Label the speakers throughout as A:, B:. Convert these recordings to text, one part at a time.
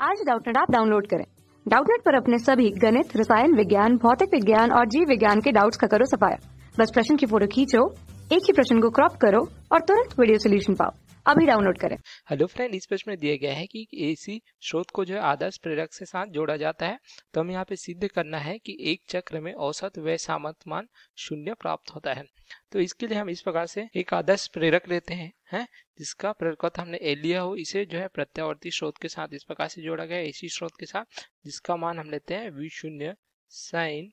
A: आज Doubtnut app download करें। Doubtnut पर अपने सभी गणित, रसायन विज्ञान, भौतिक विज्ञान और जीव विज्ञान के डाउट्स का करो सफाया। बस प्रश्न की फोटो खींचो, एक ही प्रश्न को क्रॉप करो और तुरंत वीडियो सोल्यूशन पाओ। अभी डाउनलोड करें।
B: हेलो फ्रेंड, इस प्रश्न में दिया गया है कि एसी स्रोत को जो है आदर्श प्रेरक से साथ जोड़ा जाता है। तो हमें यहाँ पे सिद्ध करना है कि एक चक्र में औसत व सामर्थ्य मान 0 प्राप्त होता है। तो इसके लिए हम इस प्रकार से एक आदर्श प्रेरक लेते हैं जिसका प्रेरकत्व हमने ए लिया हो, इसे जो है प्रत्यावर्ती स्रोत के साथ इस प्रकार से जोड़ा गया है, एसी स्रोत के साथ, जिसका मान हम लेते हैं V0 sin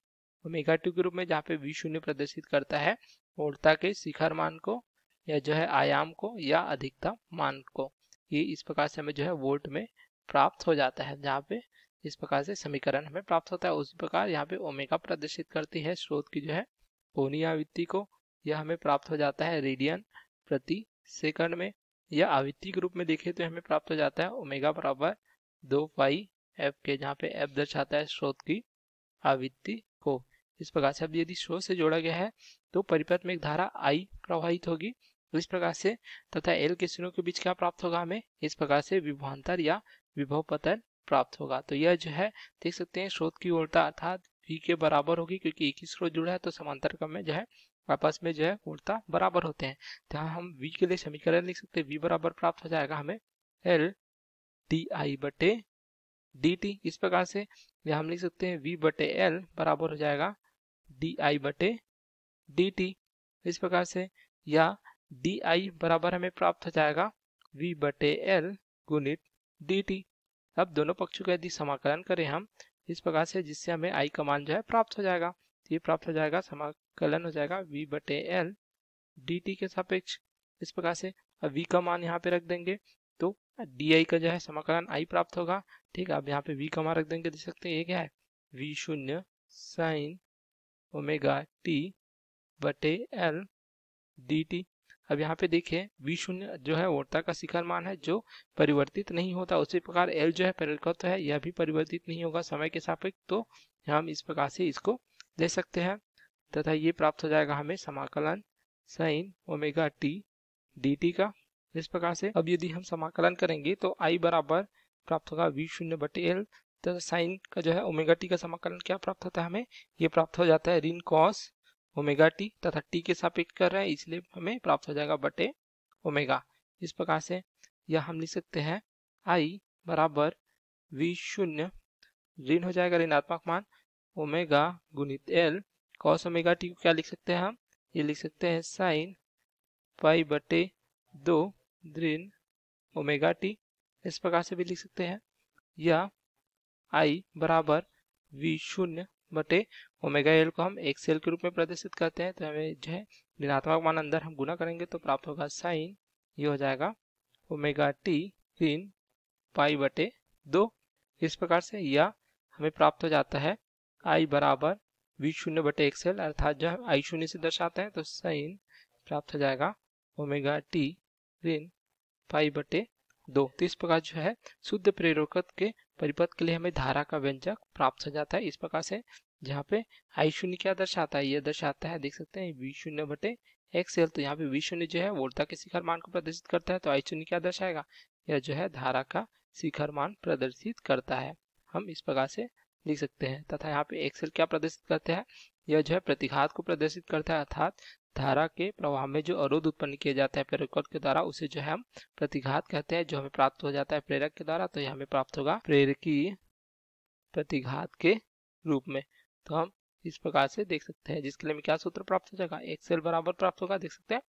B: ω2 के रूप में, जहाँ पे V0 प्रदर्शित करता है वोल्टता के शिखर मान को या जो है आयाम को या अधिकतम मान को। ये इस प्रकार से हमें जो है वोल्ट में प्राप्त हो जाता है, जहाँ पे इस प्रकार से समीकरण हमें प्राप्त होता है। उसी प्रकार यहाँ पे ओमेगा प्रदर्शित करती है स्रोत की जो है कोणीय आवृत्ति को, यह हमें प्राप्त हो जाता है रेडियन प्रति सेकंड में, या आवृत्ति के रूप में देखें तो हमें प्राप्त हो जाता है ओमेगा बराबर 2 पाई एफ के, जहाँ पे एफ दर्शाता है स्रोत की आवृत्ति को। इस प्रकार से अब यदि स्रोत से जोड़ा गया है तो परिपथ में एक धारा I प्रवाहित होगी इस प्रकार से, तथा L के सिरों के बीच क्या प्राप्त होगा, हमें इस प्रकार से विभवांतर या विभव पतन प्राप्त होगा। तो यह जो है देख सकते हैं स्रोत की ऊर्जा अर्थात V के बराबर होगी, क्योंकि एक ही स्रोत जुड़ा है तो समांतर क्रम में जो है आपस में जो है ऊर्जा बराबर होते हैं। तो यहाँ हम V के लिए समीकरण लिख सकते हैं, V बराबर प्राप्त हो जाएगा हमें L di बटे dt। इस प्रकार से यहाँ हम लिख सकते हैं V बटे L बराबर हो जाएगा di बटे dt। इस प्रकार से या di बराबर हमें प्राप्त हो जाएगा V बटे L गुणित dt। अब दोनों पक्षों का यदि समाकलन करें हम इस प्रकार से, जिससे हमें I का मान जो है प्राप्त हो जाएगा, ये प्राप्त हो जाएगा, समाकलन हो जाएगा V बटे L dt के सापेक्ष। इस प्रकार से अब V का मान यहाँ पे रख देंगे तो di का जो है समाकलन I प्राप्त होगा। ठीक है, अब यहाँ पे V का मान रख देंगे, देख सकते हैं ये क्या है, V0 sin ω t बटे L dt। अब यहाँ पे देखिए V0 जो है वोल्टता का शिखर मान है जो परिवर्तित नहीं होता, उसी प्रकार L जो है प्रेरकत्व है, यह भी परिवर्तित नहीं होगा समय के सापेक्ष। तो हम इस प्रकार से इसको ले सकते हैं, तथा ये प्राप्त हो जाएगा हमें समाकलन sin ω t dt का। इस प्रकार से अब यदि हम समाकलन करेंगे तो I बराबर प्राप्त होगा V0 बटे L, तथा साइन का जो है ω t का समाकलन क्या प्राप्त होता है हमें, ये प्राप्त हो जाता है ऋण cos ω t, तथा t के सापेक्ष कर रहे हैं इसलिए हमें प्राप्त हो जाएगा बटे ओमेगा। इस प्रकार से यह हम लिख सकते हैं I बराबर V0 ऋण हो जाएगा ऋणात्मक मान ओमेगा गुणित L cos ω t को क्या लिख सकते हैं हम, ये लिख सकते हैं साइन पाई बटे 2 ऋण ω t। इस प्रकार से भी लिख सकते हैं, या I बराबर V0 बटे ओमेगा L को हम XL के रूप में प्रदर्शित करते हैं। तो हमें जो है ऋणात्मक मान अंदर हम गुना करेंगे तो प्राप्त होगा साइन, ये हो जाएगा ω t ऋण पाई बटे 2। इस प्रकार से या हमें प्राप्त हो जाता है I बराबर V0 बटे XL, अर्थात जो हम I0 से दर्शाते हैं तो साइन प्राप्त हो जाएगा ω t ऋण पाई बटे 2। तो इस प्रकार जो है शुद्ध प्रेरकत्व के परिपथ के लिए हमें धारा का व्यंजक प्राप्त हो जाता है। इस प्रकार से जहाँ पे I0 क्या दर्शाता है, यह दर्शाता है देख सकते हैं V0 बटे XL। तो यहाँ पे V0 जो है वोल्टता के शिखर मान को प्रदर्शित करता है, तो I0 क्या दर्शाएगा, यह जो है धारा का शिखर मान प्रदर्शित करता है, हम इस प्रकार से लिख सकते हैं। तथा यहाँ पे XL क्या प्रदर्शित करते हैं, यह जो है प्रतिघात को प्रदर्शित करता है, अर्थात धारा के प्रवाह में जो अवरोध उत्पन्न किया जाता है प्रेरकत्व के द्वारा उसे जो है हम प्रतिघात कहते हैं, जो हमें प्राप्त हो जाता है प्रेरक के द्वारा। तो यह हमें प्राप्त होगा प्रेरकीय प्रतिघात के रूप में। तो हम इस प्रकार से देख सकते हैं, जिसके लिए हमें क्या सूत्र प्राप्त हो जाएगा, XL बराबर प्राप्त होगा, देख सकते हैं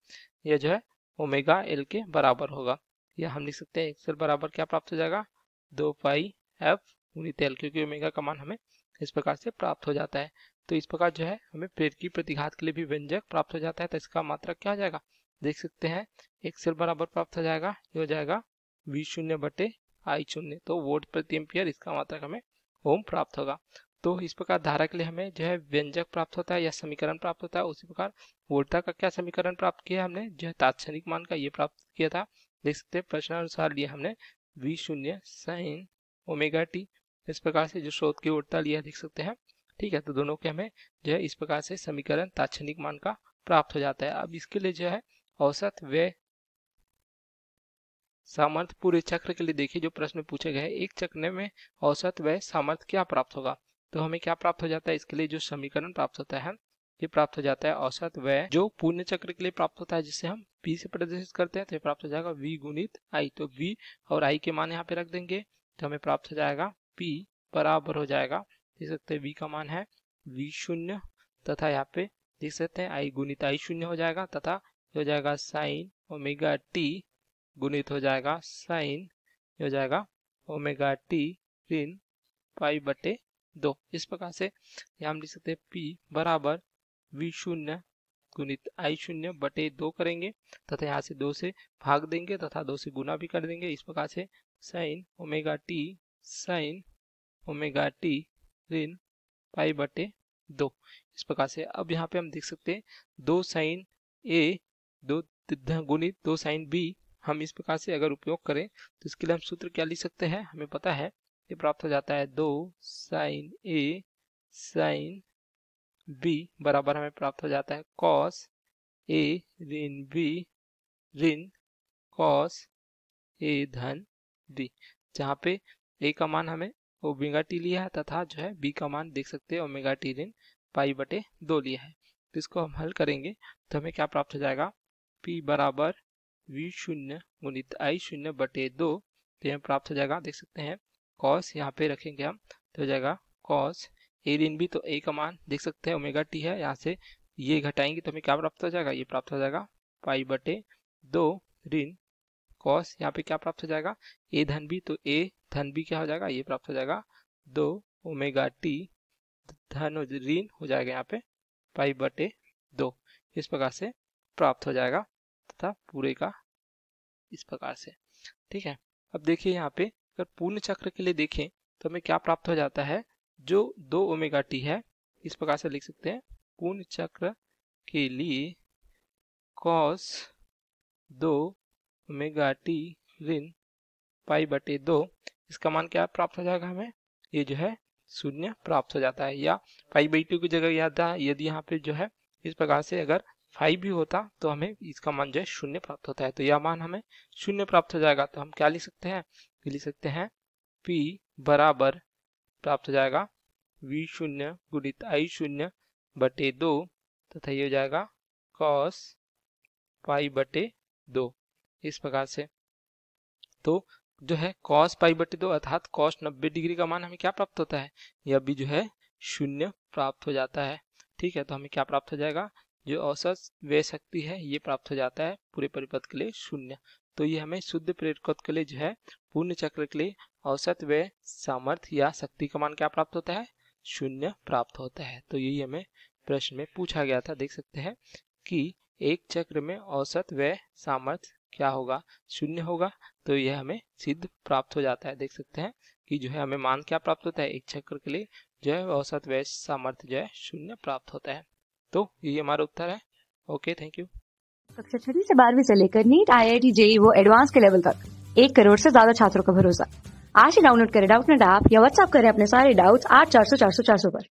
B: यह जो है ओमेगा L के बराबर होगा। यह हम लिख सकते हैं XL बराबर क्या प्राप्त हो जाएगा 2 पाई F गुणित L, क्योंकि ओमेगा का मान हमें इस प्रकार से प्राप्त हो जाता है। तो इस प्रकार जो है हमें प्रेरकीय प्रतिघात के लिए भी व्यंजक प्राप्त हो जाता है। तो इसका मात्रक क्या हो जाएगा, देख सकते हैं XL बराबर प्राप्त हो जाएगा, ये हो जाएगा V0 बटे I0, तो वोल्ट प्रति एम्पियर, इसका मात्रक हमें ओम प्राप्त होगा। तो इस प्रकार धारा के लिए हमें जो है व्यंजक प्राप्त होता है या समीकरण प्राप्त होता है। उसी प्रकार वोल्टता का क्या समीकरण प्राप्त किया हमने, जो है तात्क्षणिक मान का ये प्राप्त किया था, देख सकते हैं प्रश्नानुसार लिया हमने V0 sin ω t। इस प्रकार से जो स्रोत की वोल्टता लिया लिख सकते हैं। ठीक है, तो दोनों के हमें जो है इस प्रकार से समीकरण तात्क्षणिक मान का प्राप्त हो जाता है। अब इसके लिए जो है औसत व सामर्थ्य पूरे चक्र के लिए देखिए जो प्रश्न में पूछे गए, एक चक्र में औसत व्यय सामर्थ्य क्या प्राप्त होगा। तो हमें क्या प्राप्त हो जाता है, इसके लिए जो समीकरण प्राप्त होता है ये प्राप्त हो जाता है औसत व्यय जो पूर्ण चक्र के लिए प्राप्त होता है, जिसे हम P से प्रदर्शित करते हैं, तो ये प्राप्त हो जाएगा V गुणित I। तो V और I के मान यहाँ पे रख देंगे तो हमें प्राप्त हो जाएगा P बराबर हो जाएगा, देख सकते हैं V का मान है V0 तथा यहाँ पे देख सकते हैं I गुणित I0 हो जाएगा तथा हो जाएगा साइन ओमेगा t गुणित हो जाएगा साइन हो जाएगा ओमेगा t ऋण π/2। इस प्रकार से यहाँ हम लिख सकते हैं P बराबर V0 गुणित I0/2 करेंगे तथा यहाँ से 2 से भाग देंगे तथा 2 से गुना भी कर देंगे। इस प्रकार से साइन ओमेगा t ऋण π/2। इस प्रकार से अब यहाँ पे हम देख सकते हैं 2 साइन A 2 गुणित 2 साइन B हम इस प्रकार से अगर उपयोग करें तो इसके लिए हम सूत्र क्या लिख सकते हैं, हमें पता है ये प्राप्त हो जाता है 2 साइन A साइन B बराबर हमें प्राप्त हो जाता है cos A ऋण B ऋण cos A धन B, जहाँ पे A का मान हमें ओमेगा टी लिया है तथा जो है B का मान देख सकते हैं ओमेगा टी ऋण π/2 लिया है। तो इसको हम हल करेंगे तो हमें क्या प्राप्त हो जाएगा, P बराबर V0 गुणित I0/2। तो यह प्राप्त हो जाएगा, देख सकते हैं cos यहाँ पे रखेंगे हम तो हो जाएगा cos A ऋण B, तो A का मान देख सकते हैं ओमेगा टी है, यहाँ से ये घटाएंगे तो हमें क्या प्राप्त हो जाएगा, ये प्राप्त हो जाएगा π/2 ऋण cos यहाँ पे क्या प्राप्त हो जाएगा A धन B, तो A धन B क्या हो जाएगा, ये प्राप्त हो जाएगा 2 ओमेगा टी धन ऋण हो जाएगा यहाँ पे π/2। इस प्रकार से प्राप्त हो जाएगा तथा पूरे का इस प्रकार से, ठीक है। अब देखिए यहाँ पे अगर पूर्ण चक्र के लिए देखें तो हमें क्या प्राप्त हो जाता है, जो 2 ओमेगा टी है इस प्रकार से लिख सकते हैं पूर्ण चक्र के लिए cos 2 ओमेगा टी ऋण π/2 इसका मान क्या प्राप्त हो जाएगा, हमें ये जो है 0 प्राप्त हो जाता है, या π/2 की जगह याद है यदि यहाँ पे जो है इस प्रकार से अगर 5 भी होता तो हमें इसका मान जो है 0 प्राप्त होता है, तो यह मान हमें 0 प्राप्त हो जाएगा। तो हम क्या लिख सकते हैं, लिख सकते हैं P बराबर प्राप्त हो जाएगा V0 गुणित I0/2 तथा ये हो जाएगा cos π/2 इस प्रकार से। तो जो है cos π/2 अर्थात cos 90 डिग्री का मान हमें क्या प्राप्त होता है, यह भी जो है 0 प्राप्त हो जाता है, ठीक है। तो हमें क्या प्राप्त हो जाएगा, जो औसत व्यय शक्ति है ये प्राप्त हो जाता है पूरे परिपथ के लिए 0। तो ये हमें शुद्ध प्रेरकत्व के लिए जो है पूर्ण चक्र के लिए औसत व्यय सामर्थ्य या शक्ति का मान क्या प्राप्त होता है, 0 प्राप्त होता है। तो यही हमें प्रश्न में पूछा गया था, देख सकते हैं कि एक चक्र में औसत व्यय सामर्थ्य क्या होगा, 0 होगा। तो यह हमें सिद्ध प्राप्त हो जाता है, देख सकते हैं कि जो है हमें मान क्या प्राप्त होता है, एक चक्र के लिए जो है औसत व्यय सामर्थ्य जो है 0 प्राप्त होता है। तो यही हमारा उत्तर है। Okay, thank you.
A: कक्षा 6 से 12वीं से लेकर नीट, IIT, JEE वो एडवांस के लेवल तक 1 करोड़ से ज्यादा छात्रों का भरोसा। आज ही डाउनलोड करें डाउटनेट ऐप या व्हाट्सएप करें अपने सारे डाउट्स 8400 400 400 पर।